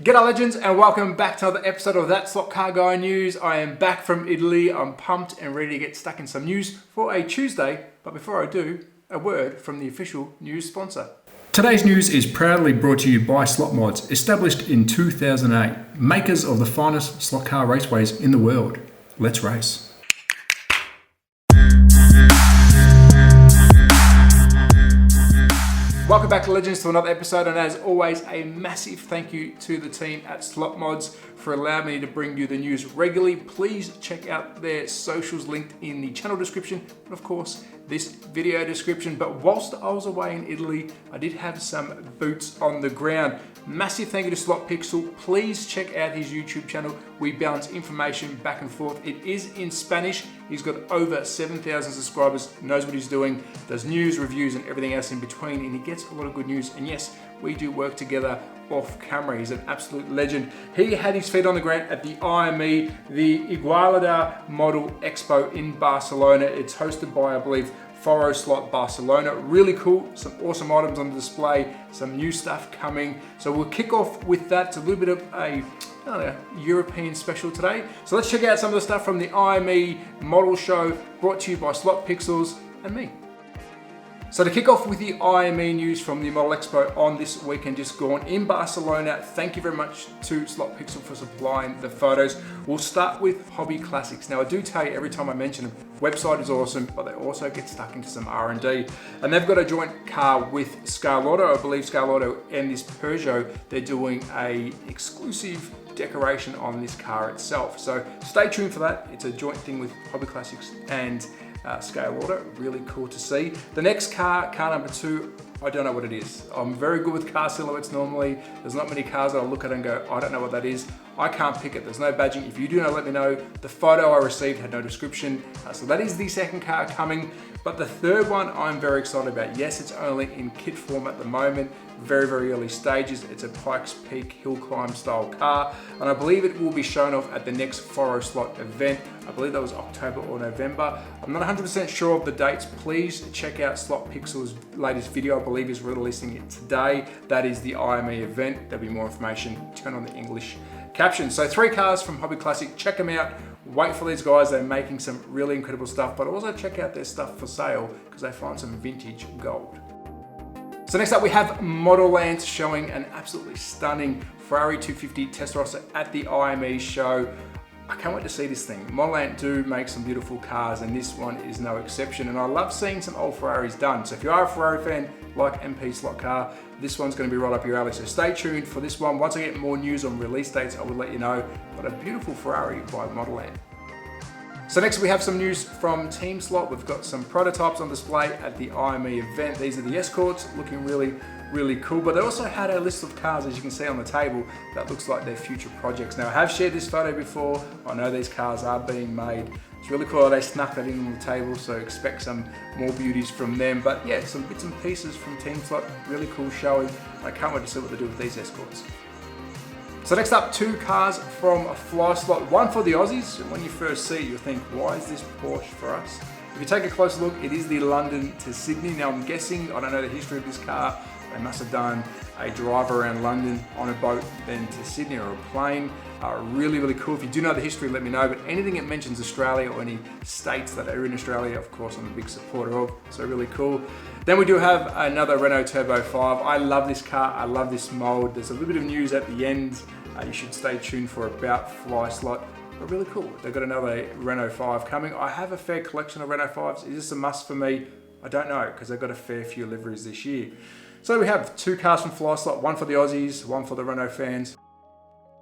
G'day legends and welcome back to another episode of That Slot Car Guy News. I am back from Italy. I'm pumped and ready to get stuck in some news for a Tuesday. But before I do, a word from the official news sponsor. Today's news is proudly brought to you by Slot Mods, established in 2008, makers of the finest slot car raceways in the world. Let's race. Welcome back to Legends to another episode, and as always, a massive thank you to the team at Slot Mods for allowing me to bring you the news regularly. Please check out their socials linked in the channel description, and of course, this video description. But whilst I was away in Italy, I did have some boots on the ground. Massive thank you to Slot Pixel. Please check out his YouTube channel. We bounce information back and forth. It is in Spanish. He's got over 7,000 subscribers, knows what he's doing, does news, reviews, and everything else in between, and he gets a lot of good news. And yes, we do work together off camera. He's an absolute legend. He had his feet on the ground at the IME, the Igualada Model Expo in Barcelona. It's hosted by, I believe, Foro Slot Barcelona. Really cool, some awesome items on the display, some new stuff coming. So we'll kick off with that. It's a little bit of a European special today. So let's check out some of the stuff from the IME model show, brought to you by Slot Pixels and me. So to kick off with the IME news from the Model Expo on this weekend just gone in Barcelona, thank you very much to Slot Pixel for supplying the photos. We'll start with Hobby Classics. Now I do tell you every time I mention them, website is awesome, but they also get stuck into some R&D. And they've got a joint car with Scale Auto. I believe Scale Auto and this Peugeot, they're doing a exclusive decoration on this car itself. So stay tuned for that. It's a joint thing with Hobby Classics and Scale Auto. Really cool to see. The next car number 2, I don't know what it is. I'm very good with car silhouettes normally. There's not many cars that I look at and go, I don't know what that is. I can't pick it. There's no badging. If you do know, let me know. The photo I received had no description. So that is the second car coming. But the third one I'm very excited about. Yes, it's only in kit form at the moment. Very, very early stages. It's a Pikes Peak hill climb style car. And I believe it will be shown off at the next Foro Slot event. I believe that was October or November. I'm not 100% sure of the dates. Please check out Slot Pixel's latest video. I believe he's releasing it today. That is the IME event. There'll be more information. Turn on the English caption. So 3 cars from Hobby Classic. Check them out. Wait for these guys. They're making some really incredible stuff, but also check out their stuff for sale because they find some vintage gold. So next up we have Model Land showing an absolutely stunning Ferrari 250 Testarossa at the IME show. I can't wait to see this thing. Model Land do make some beautiful cars and this one is no exception, and I love seeing some old Ferraris done. So if you are a Ferrari fan like MP Slot Car, this one's going to be right up your alley. So stay tuned for this one. Once I get more news on release dates, I will let you know. But a beautiful Ferrari by Model Land. So next we have some news from Team Slot. We've got some prototypes on display at the IME event. These are the Escorts, looking really, really cool. But they also had a list of cars, as you can see on the table, that looks like their future projects. Now I have shared this photo before. I know these cars are being made. It's really cool how they snuck that in on the table, so expect some more beauties from them. But yeah, some bits and pieces from Team Slot, really cool showing. I can't wait to see what they do with these Escorts. So next up, 2 cars from a Fly Slot, one for the Aussies. And when you first see it, you'll think, why is this Porsche for us? If you take a closer look, it is the London to Sydney. Now I'm guessing, I don't know the history of this car, they must have done a drive around London on a boat, then to Sydney or a plane. Really, really cool. If you do know the history, let me know. But anything that mentions Australia or any states that are in Australia, of course, I'm a big supporter of. So really cool. Then we do have another Renault Turbo 5. I love this car. I love this mold. There's a little bit of news at the end. You should stay tuned for about Fly Slot. But really cool. They've got another Renault 5 coming. I have a fair collection of Renault 5s. Is this a must for me? I don't know, because they've got a fair few liveries this year. So we have 2 cars from Fly Slot, one for the Aussies, one for the Renault fans.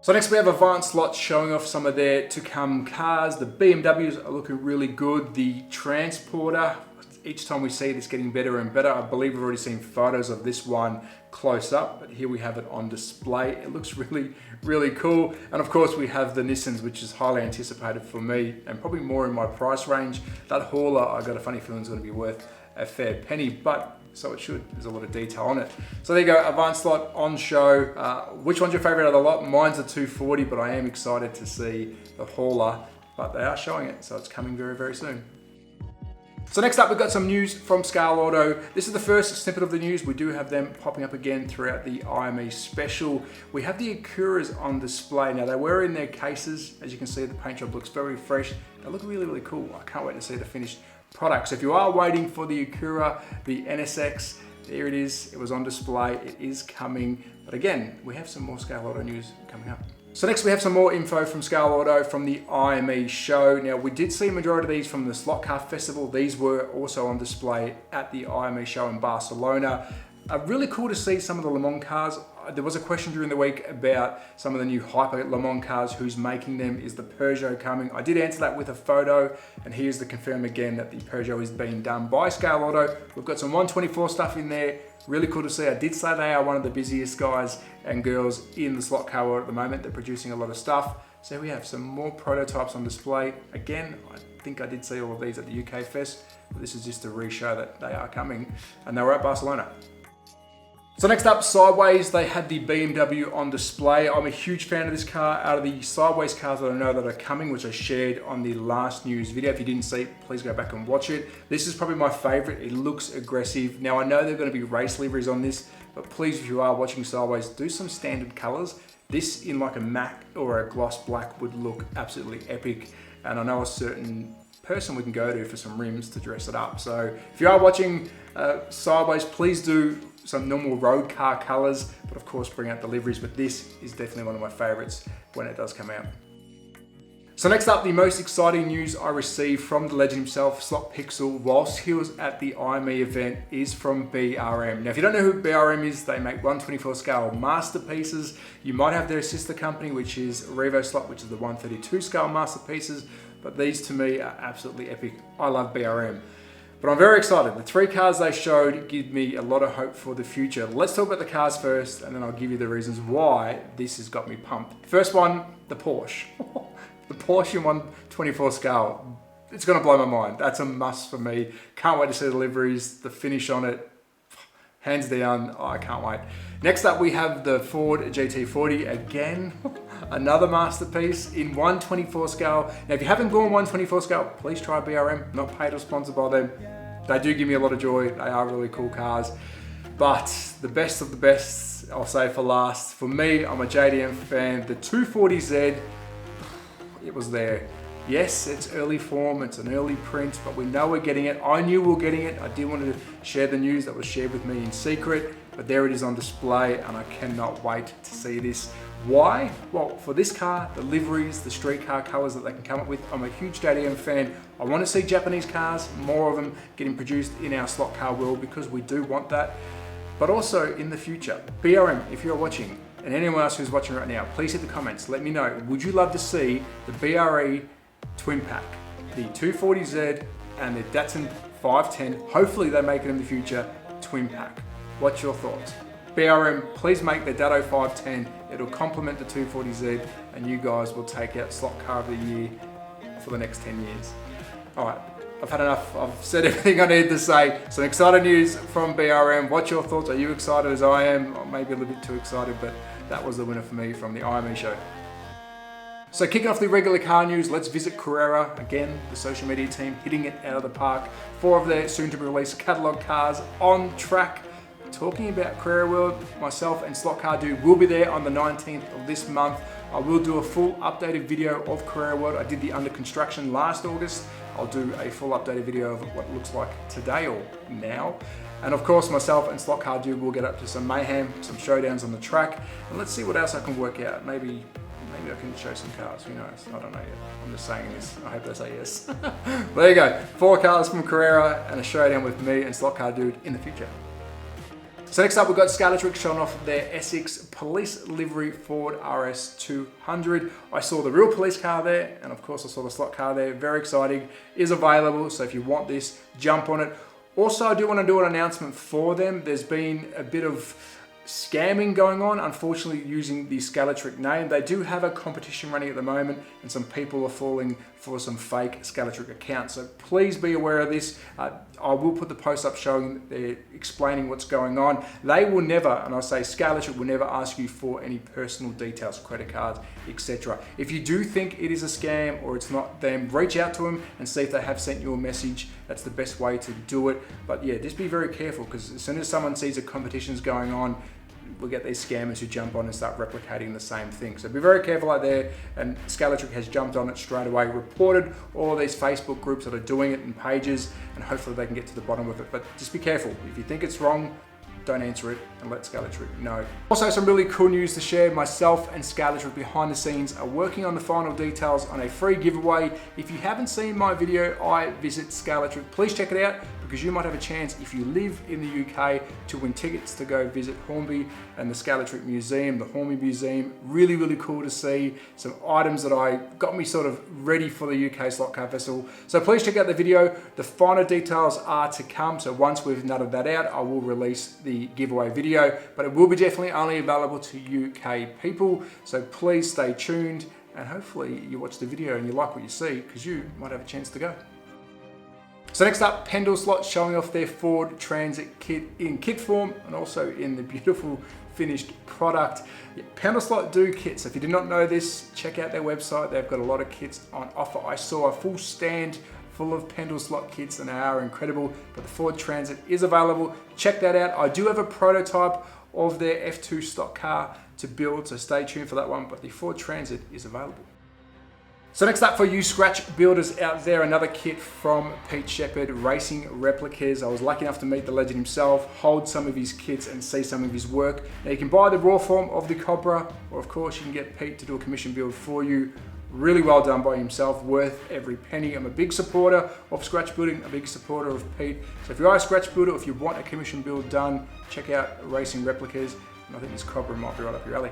So next we have Avant Slot showing off some of their to-come cars. The BMWs are looking really good. The Transporter, each time we see it, it's getting better and better. I believe we've already seen photos of this one close up, but here we have it on display. It looks really, really cool. And of course we have the Nissans, which is highly anticipated for me and probably more in my price range. That hauler, I got a funny feeling is going to be worth a fair penny, but so it should. There's a lot of detail on it. So there you go, Avant Slot on show. Which one's your favorite out of the lot? Mine's a 240, but I am excited to see the hauler, but they are showing it, so it's coming very, very soon. So next up, we've got some news from Scale Auto. This is the first snippet of the news. We do have them popping up again throughout the IME special. We have the Acuras on display. Now, they were in their cases. As you can see, the paint job looks very fresh. They look really, really cool. I can't wait to see the finished product. So if you are waiting for the Acura, the NSX, there it is. It was on display. It is coming. But again, we have some more Scale Auto news coming up. So next we have some more info from Scale Auto from the IME show. Now, we did see a majority of these from the Slot Car Festival. These were also on display at the IME show in Barcelona. Really cool to see some of the Le Mans cars. There was a question during the week about some of the new Hyper Le Mans cars, who's making them, is the Peugeot coming? I did answer that with a photo, and here's the confirm again that the Peugeot is being done by Scale Auto. We've got some 124 stuff in there. Really cool to see. I did say they are one of the busiest guys and girls in the slot car world at the moment. They're producing a lot of stuff. So we have some more prototypes on display. Again, I think I did see all of these at the UK Fest, but this is just to re-show that they are coming, and they were at Barcelona. So next up, Sideways, they had the BMW on display. I'm a huge fan of this car. Out of the Sideways cars that I know that are coming, which I shared on the last news video, if you didn't see it, please go back and watch it. This is probably my favorite. It looks aggressive. Now, I know there are going to be race liveries on this, but please, if you are watching Sideways, do some standard colors. This in like a matte or a gloss black would look absolutely epic. And I know a certain person we can go to for some rims to dress it up. So if you are watching Sideways, please do some normal road car colors, but of course bring out the liveries. But this is definitely one of my favorites when it does come out. So next up, the most exciting news I received from the legend himself, Slot Pixel, whilst he was at the IME event, is from BRM. Now, if you don't know who BRM is, they make 124 scale masterpieces. You might have their sister company, which is Revo Slot, which is the 132 scale masterpieces. But these to me are absolutely epic. I love BRM. But I'm very excited. The three cars they showed give me a lot of hope for the future. Let's talk about the cars first, and then I'll give you the reasons why this has got me pumped. First one, the Porsche. The Porsche in 124 scale. It's gonna blow my mind. That's a must for me. Can't wait to see the liveries, the finish on it. Hands down, I can't wait. Next up, we have the Ford GT40. Again, another masterpiece in 124 scale. Now, if you haven't gone 124 scale, please try BRM. Not paid or sponsored by them. They do give me a lot of joy. They are really cool cars. But the best of the best, I'll say for last. For me, I'm a JDM fan. The 240Z, it was there. Yes, it's early form, it's an early print, but we know we're getting it. I knew we were getting it. I did want to share the news that was shared with me in secret, but there it is on display, and I cannot wait to see this. Why? Well, for this car, the liveries, the street car colors that they can come up with. I'm a huge JDM fan. I want to see Japanese cars, more of them getting produced in our slot car world, because we do want that. But also in the future, BRM, if you're watching, and anyone else who's watching right now, please hit the comments. Let me know, would you love to see the BRE twin pack, the 240Z and the Datsun 510, hopefully they make it in the future, twin pack? What's your thoughts? BRM, please make the Datto 510. It'll complement the 240Z, and you guys will take out slot car of the year for the next 10 years. All right, I've had enough. I've said everything I need to say. Some exciting news from BRM. What's your thoughts? Are you excited as I am? Or maybe a little bit too excited, but that was the winner for me from the IME show. So kicking off the regular car news, let's visit Carrera. Again, the social media team hitting it out of the park. 4 of their soon to be released catalog cars on track. Talking about Carrera World, myself and Slot Car Dude will be there on the 19th of this month. I will do a full updated video of Carrera World. I did the under construction last August. I'll do a full updated video of what it looks like today or now. And of course, myself and Slot Car Dude will get up to some mayhem, some showdowns on the track. And let's see what else I can work out. Maybe I can show some cars, who knows? I don't know yet. I'm just saying this. I hope they say yes. There you go. 4 cars from Carrera and a showdown with me and Slot Car Dude in the future. So next up, we've got Scalatrix showing off their Essex police livery Ford RS200. I saw the real police car there, and of course I saw the slot car there. Very exciting. Is available, so if you want this, jump on it. Also, I do want to do an announcement for them. There's been a bit of scamming going on, unfortunately, using the Scalatrick name. They do have a competition running at the moment, and some people are falling for some fake Scalatrick accounts. So please be aware of this. I will put the post up showing they're explaining what's going on. They will never, and I say Scalatrick will never ask you for any personal details, credit cards, etc. If you do think it is a scam or it's not them, reach out to them and see if they have sent you a message. That's the best way to do it. But yeah, just be very careful, because as soon as someone sees a competition's going on, we'll get these scammers who jump on and start replicating the same thing. So be very careful out there, and Scalatrick has jumped on it straight away, reported all of these Facebook groups that are doing it and pages, and hopefully they can get to the bottom of it. But just be careful. If you think it's wrong, don't answer it and let Scalatrick know. Also, some really cool news to share. Myself and Scalatrick behind the scenes are working on the final details on a free giveaway. If you haven't seen my video, I Visit Scalatrick, please check it out, because you might have a chance, if you live in the UK, to win tickets to go visit Hornby and the Scalatrick Museum, the Hornby Museum. Really, really cool to see some items that got me sort of ready for the UK Slot Car Festival. So please check out the video. The finer details are to come. So once we've nutted that out, I will release the giveaway video, but it will be definitely only available to UK people. So please stay tuned, and hopefully you watch the video and you like what you see, because you might have a chance to go. So next up, Pendle Slot showing off their Ford Transit kit in kit form and also in the beautiful finished product. Yeah, Pendle Slot do kits. If you did not know this, check out their website. They've got a lot of kits on offer. I saw a full stand full of Pendle Slot kits, and they are incredible, but the Ford Transit is available. Check that out. I do have a prototype of their F2 stock car to build, so stay tuned for that one, but the Ford Transit is available. So next up for you scratch builders out there, another kit from Pete Shepherd, Racing Replicas. I was lucky enough to meet the legend himself, hold some of his kits and see some of his work. Now you can buy the raw form of the Cobra, or of course you can get Pete to do a commission build for you. Really well done by himself, worth every penny. I'm a big supporter of scratch building, a big supporter of Pete. So if you are a scratch builder, if you want a commission build done, check out Racing Replicas. And I think this Cobra might be right up your alley.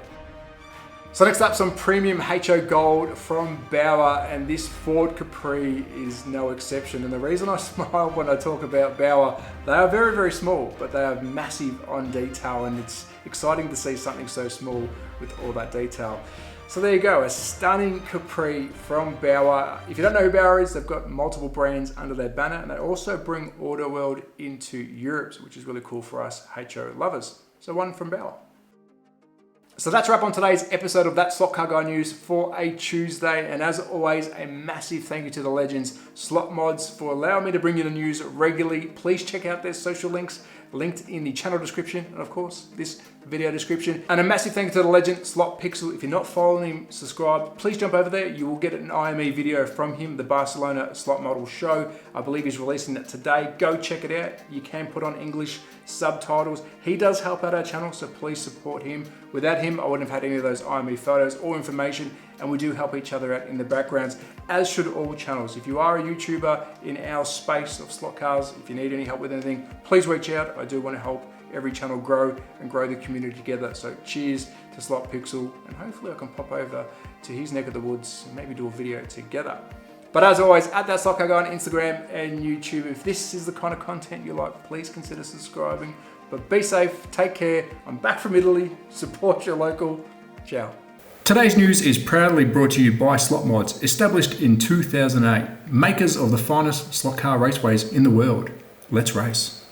So next up, some premium HO gold from Bauer, and this Ford Capri is no exception. And the reason I smile when I talk about Bauer, they are very, very small, but they are massive on detail, and it's exciting to see something so small with all that detail. So there you go, a stunning Capri from Bauer. If you don't know who Bauer is, they've got multiple brands under their banner, and they also bring Autoworld into Europe, which is really cool for us HO lovers. So one from Bauer. So that's a wrap on today's episode of That Slot Car Guy News for a Tuesday. And as always, a massive thank you to the legends Slot Mods for allowing me to bring you the news regularly. Please check out their social links linked in the channel description, and of course this video description. And a massive thank you to the legend Slot Pixel. If you're not following him, subscribe, please jump over there. You will get an IME video from him, the Barcelona Slot Model Show. I believe he's releasing that today. Go check it out. You can put on English subtitles. He does help out our channel, so please support him. Without him, I wouldn't have had any of those IME photos or information, and we do help each other out in the backgrounds, as should all channels. If you are a YouTuber in our space of slot cars, if you need any help with anything, please reach out. I do want to help every channel grow and grow the community together. So cheers to Slot Pixel, and hopefully I can pop over to his neck of the woods and maybe do a video together. But as always, at That Slot Car Guy on Instagram and YouTube. If this is the kind of content you like, please consider subscribing. But be safe, take care. I'm back from Italy. Support your local. Ciao. Today's news is proudly brought to you by Slot Mods, established in 2008, makers of the finest slot car raceways in the world. Let's race.